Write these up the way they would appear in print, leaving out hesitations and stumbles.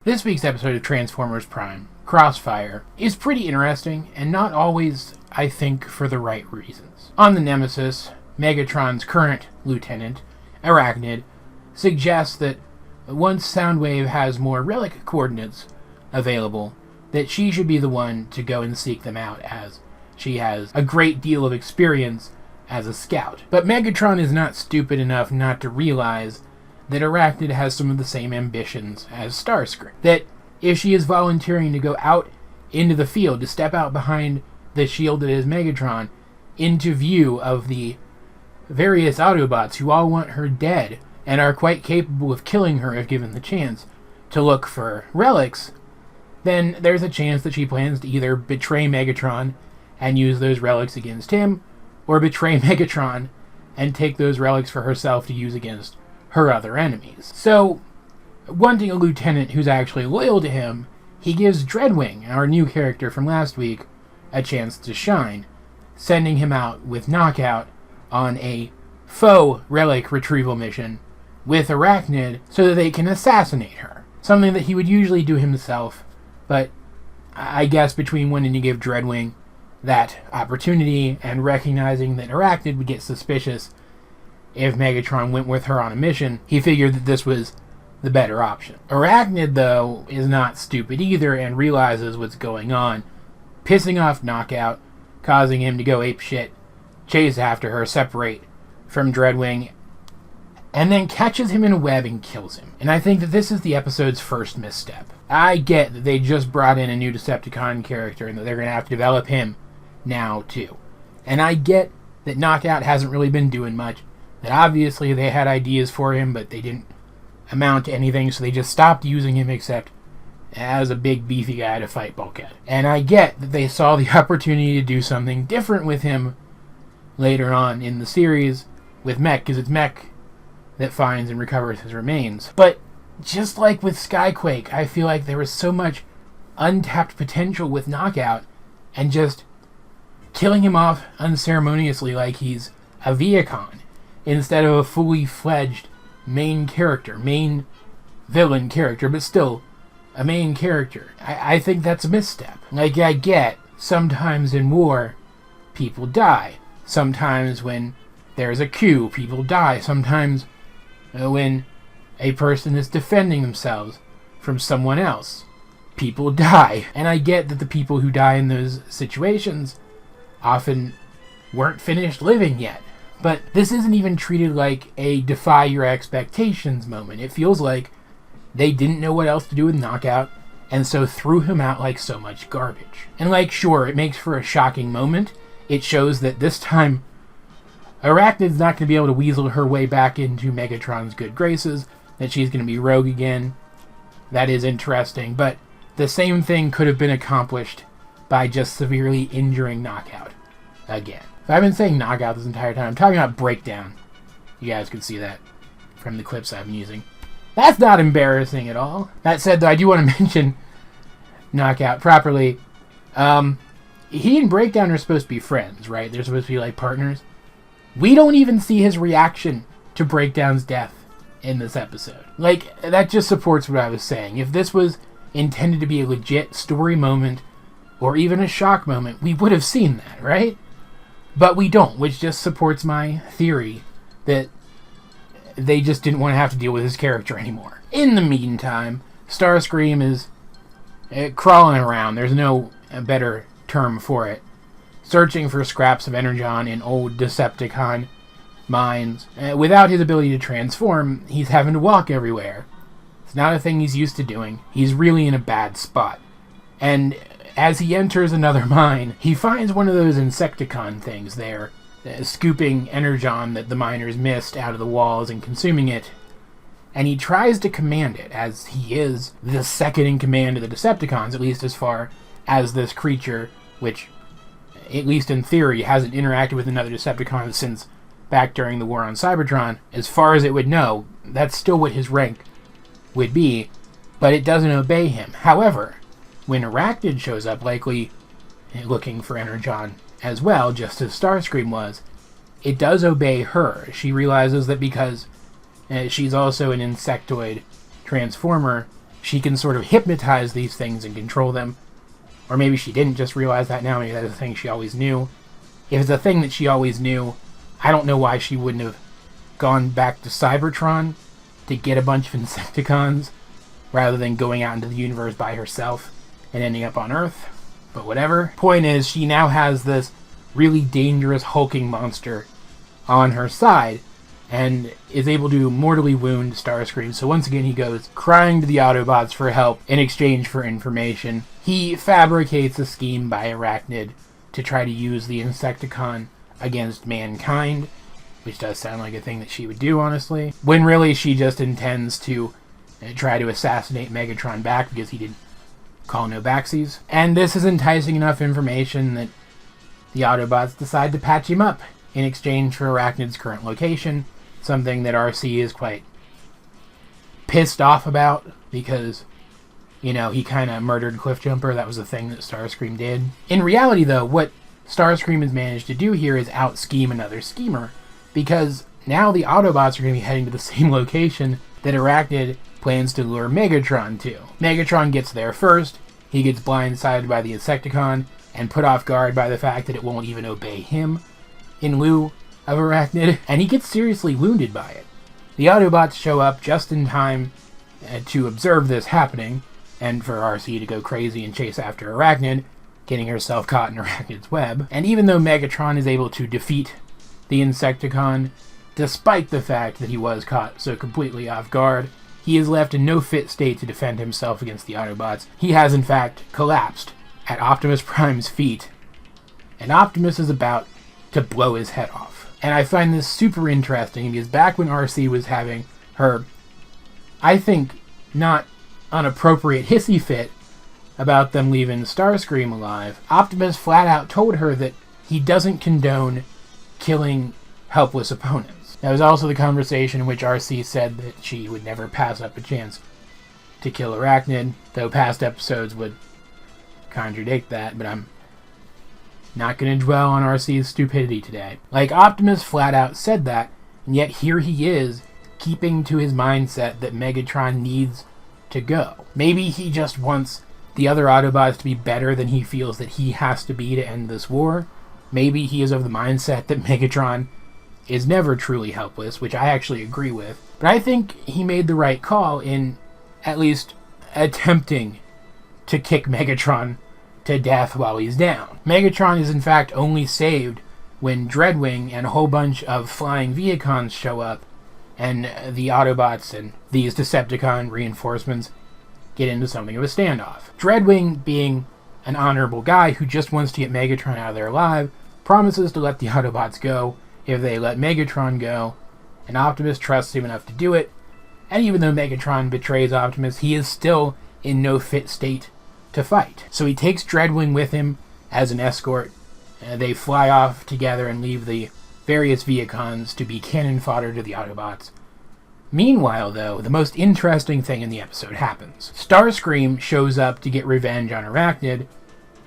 This week's episode of Transformers Prime, Crossfire, is pretty interesting, and not always, I think, for the right reasons. On the Nemesis, Megatron's current lieutenant, Arachnid, suggests that once Soundwave has more relic coordinates available, that she should be the one to go and seek them out, as she has a great deal of experience as a scout. But Megatron is not stupid enough not to realize that Arachnid has some of the same ambitions as Starscream. That if she is volunteering to go out into the field, to step out behind the shield that is Megatron, into view of the various Autobots who all want her dead and are quite capable of killing her if given the chance, to look for relics, then there's a chance that she plans to either betray Megatron and use those relics against him, or betray Megatron and take those relics for herself to use against her other enemies. So, wanting a lieutenant who's actually loyal to him, he gives Dreadwing, our new character from last week, a chance to shine, sending him out with Knockout on a faux relic retrieval mission with Arachnid so that they can assassinate her. Something that he would usually do himself, but I guess between wanting to give Dreadwing that opportunity and recognizing that Arachnid would get suspicious if Megatron went with her on a mission, he figured that this was the better option. Arachnid, though, is not stupid either and realizes what's going on, pissing off Knockout, causing him to go apeshit, chase after her, separate from Dreadwing, and then catches him in a web and kills him. And I think that this is the episode's first misstep. I get that they just brought in a new Decepticon character and that they're going to have to develop him now, too. And I get that Knockout hasn't really been doing much, that obviously they had ideas for him, but they didn't amount to anything, so they just stopped using him except as a big beefy guy to fight Bulkhead. And I get that they saw the opportunity to do something different with him later on in the series with Mech, because it's Mech that finds and recovers his remains. But just like with Skyquake, I feel like there was so much untapped potential with Knockout, and just killing him off unceremoniously like he's a Viacon, instead of a fully fledged main character, main villain character, but still a main character. I think that's a misstep. Like, I get, sometimes in war, people die. Sometimes when there's a coup, people die. Sometimes when a person is defending themselves from someone else, people die. And I get that the people who die in those situations often weren't finished living yet. But this isn't even treated like a defy your expectations moment. It feels like they didn't know what else to do with Knockout, and so threw him out like so much garbage. And like, sure, it makes for a shocking moment. It shows that this time Arachnid's not going to be able to weasel her way back into Megatron's good graces, that she's going to be rogue again. That is interesting, but the same thing could have been accomplished by just severely injuring Knockout again. I've been saying Knockout this entire time. I'm talking about Breakdown. You guys can see that from the clips I've been using. That's not embarrassing at all. That said, though, I do want to mention Knockout properly. He and Breakdown are supposed to be friends, right? They're supposed to be like partners. We don't even see his reaction to Breakdown's death in this episode. Like, that just supports what I was saying. If this was intended to be a legit story moment, or even a shock moment, we would have seen that, right? But we don't, which just supports my theory that they just didn't want to have to deal with his character anymore. In the meantime, Starscream is crawling around, there's no better term for it, searching for scraps of Energon in old Decepticon mines. Without his ability to transform, he's having to walk everywhere. It's not a thing he's used to doing. He's really in a bad spot. And as he enters another mine, he finds one of those Insecticon things there, scooping Energon that the miners missed out of the walls and consuming it. And he tries to command it, as he is the second in command of the Decepticons, at least as far as this creature, which, at least in theory, hasn't interacted with another Decepticon since back during the war on Cybertron. As far as it would know, that's still what his rank would be, but it doesn't obey him. However, when Arachnid shows up, likely looking for Energon as well, just as Starscream was, it does obey her. She realizes that because she's also an insectoid transformer, she can sort of hypnotize these things and control them. Or maybe she didn't just realize that now, maybe that's a thing she always knew. If it's a thing that she always knew, I don't know why she wouldn't have gone back to Cybertron to get a bunch of Insecticons, rather than going out into the universe by herself and ending up on Earth. But whatever. Point is, she now has this really dangerous hulking monster on her side, and is able to mortally wound Starscream. So once again he goes crying to the Autobots for help in exchange for information. He fabricates a scheme by Arachnid to try to use the Insecticon against mankind, which does sound like a thing that she would do, honestly, when really she just intends to try to assassinate Megatron back because he did call no backsies. And this is enticing enough information that the Autobots decide to patch him up in exchange for Arachnid's current location, something that RC is quite pissed off about because, you know, he kind of murdered Cliffjumper. That was the thing that Starscream did. In reality, though, what Starscream has managed to do here is out-scheme another schemer, because now the Autobots are going to be heading to the same location that Arachnid plans to lure Megatron to. Megatron gets there first, he gets blindsided by the Insecticon, and put off guard by the fact that it won't even obey him in lieu of Arachnid, and he gets seriously wounded by it. The Autobots show up just in time to observe this happening, and for RC to go crazy and chase after Arachnid, getting herself caught in Arachnid's web. And even though Megatron is able to defeat the Insecticon, despite the fact that he was caught so completely off guard, he is left in no fit state to defend himself against the Autobots. He has, in fact, collapsed at Optimus Prime's feet, and Optimus is about to blow his head off. And I find this super interesting because back when RC was having her, I think, not unappropriate hissy fit about them leaving Starscream alive, Optimus flat out told her that he doesn't condone killing helpless opponents. That was also the conversation in which RC said that she would never pass up a chance to kill Arachnid, though past episodes would contradict that, but I'm not going to dwell on RC's stupidity today. Like, Optimus flat out said that, and yet here he is, keeping to his mindset that Megatron needs to go. Maybe he just wants the other Autobots to be better than he feels that he has to be to end this war. Maybe he is of the mindset that Megatron is never truly helpless, which I actually agree with. But I think he made the right call in at least attempting to kick Megatron to death while he's down. Megatron is in fact only saved when Dreadwing and a whole bunch of flying Viacons show up, and the Autobots and these Decepticon reinforcements get into something of a standoff. Dreadwing, being an honorable guy who just wants to get Megatron out of there alive, promises to let the Autobots go if they let Megatron go, and Optimus trusts him enough to do it. And even though Megatron betrays Optimus, he is still in no fit state to fight. So he takes Dreadwing with him as an escort. They fly off together and leave the various Viacons to be cannon fodder to the Autobots. Meanwhile, though, the most interesting thing in the episode happens. Starscream shows up to get revenge on Arachnid,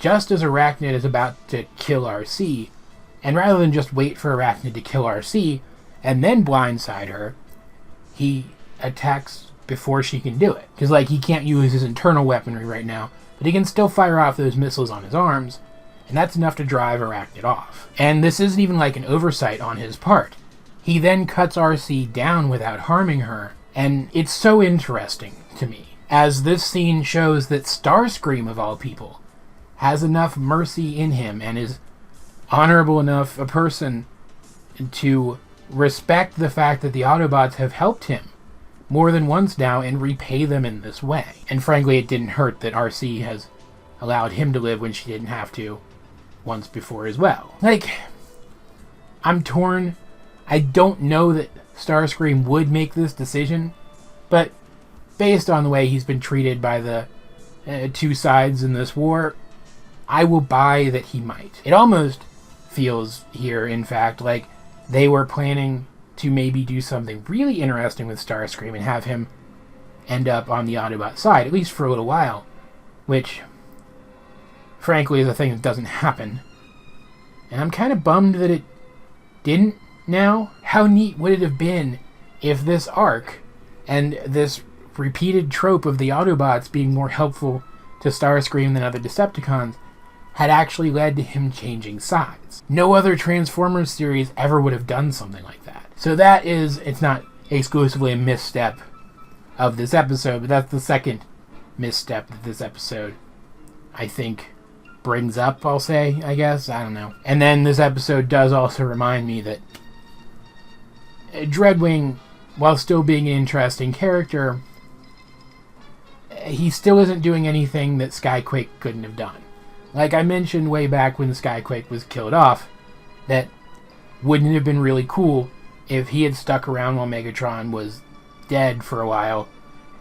just as Arachnid is about to kill RC, and rather than just wait for Arachnid to kill RC and then blindside her, he attacks before she can do it. Because, like, he can't use his internal weaponry right now, but he can still fire off those missiles on his arms, and that's enough to drive Arachnid off. And this isn't even like an oversight on his part. He then cuts RC down without harming her, and it's so interesting to me, as this scene shows that Starscream, of all people, has enough mercy in him and is honorable enough a person to respect the fact that the Autobots have helped him more than once now and repay them in this way. And frankly, it didn't hurt that RC has allowed him to live when she didn't have to once before as well. Like, I'm torn. I don't know that Starscream would make this decision, but based on the way he's been treated by the two sides in this war, I will buy that he might. It almost feels here, in fact, like they were planning to maybe do something really interesting with Starscream and have him end up on the Autobot side, at least for a little while, which, frankly, is a thing that doesn't happen. And I'm kind of bummed that it didn't now. How neat would it have been if this arc and this repeated trope of the Autobots being more helpful to Starscream than other Decepticons had actually led to him changing sides. No other Transformers series ever would have done something like that. So that is, it's not exclusively a misstep of this episode, but that's the second misstep that this episode, I think, brings up, I'll say, I guess. I don't know. And then this episode does also remind me that Dreadwing, while still being an interesting character, he still isn't doing anything that Skyquake couldn't have done. Like I mentioned way back when Skyquake was killed off, that wouldn't it have been really cool if he had stuck around while Megatron was dead for a while,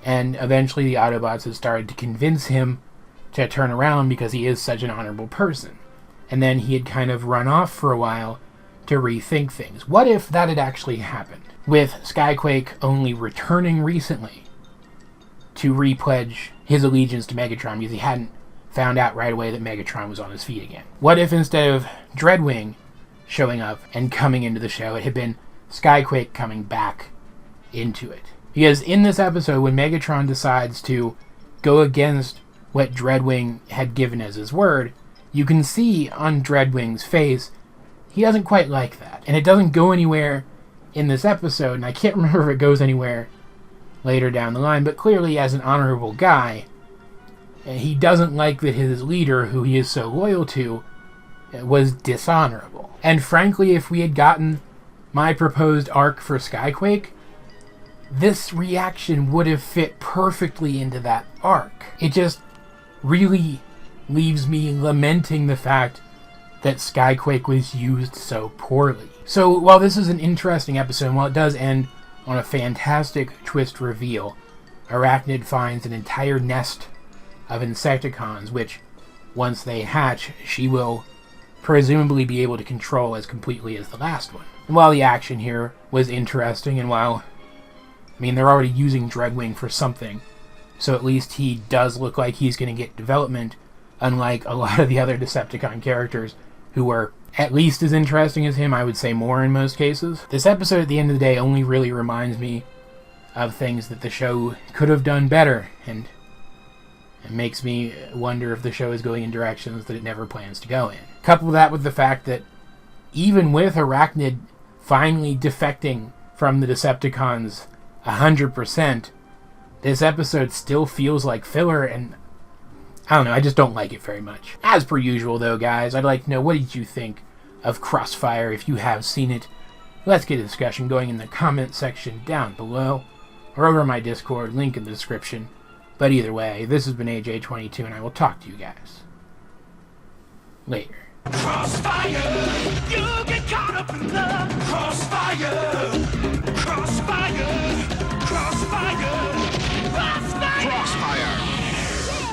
and eventually the Autobots had started to convince him to turn around because he is such an honorable person. And then he had kind of run off for a while to rethink things. What if that had actually happened? With Skyquake only returning recently to repledge his allegiance to Megatron because he hadn't found out right away that Megatron was on his feet again. What if instead of Dreadwing showing up and coming into the show, it had been Skyquake coming back into it? Because in this episode, when Megatron decides to go against what Dreadwing had given as his word, you can see on Dreadwing's face, he doesn't quite like that. And it doesn't go anywhere in this episode, and I can't remember if it goes anywhere later down the line, but clearly as an honorable guy, he doesn't like that his leader, who he is so loyal to, was dishonorable. And frankly, if we had gotten my proposed arc for Skyquake, this reaction would have fit perfectly into that arc. It just really leaves me lamenting the fact that Skyquake was used so poorly. So while this is an interesting episode, while it does end on a fantastic twist reveal, Arachnid finds an entire nest of Insecticons, which, once they hatch, she will presumably be able to control as completely as the last one. And while the action here was interesting, and while, I mean, they're already using Dreadwing for something, so at least he does look like he's going to get development, unlike a lot of the other Decepticon characters who were at least as interesting as him, I would say more in most cases. This episode, at the end of the day, only really reminds me of things that the show could have done better, and it makes me wonder if the show is going in directions that it never plans to go in. Couple that with the fact that even with Arachnid finally defecting from the Decepticons 100%, this episode still feels like filler, and I don't know, I just don't like it very much. As per usual though, guys, I'd like to know, what did you think of Crossfire if you have seen it? Let's get a discussion going in the comment section down below, or over my Discord, link in the description. But either way, this has been AJ22, and I will talk to you guys later. Crossfire, you get caught up in the crossfire.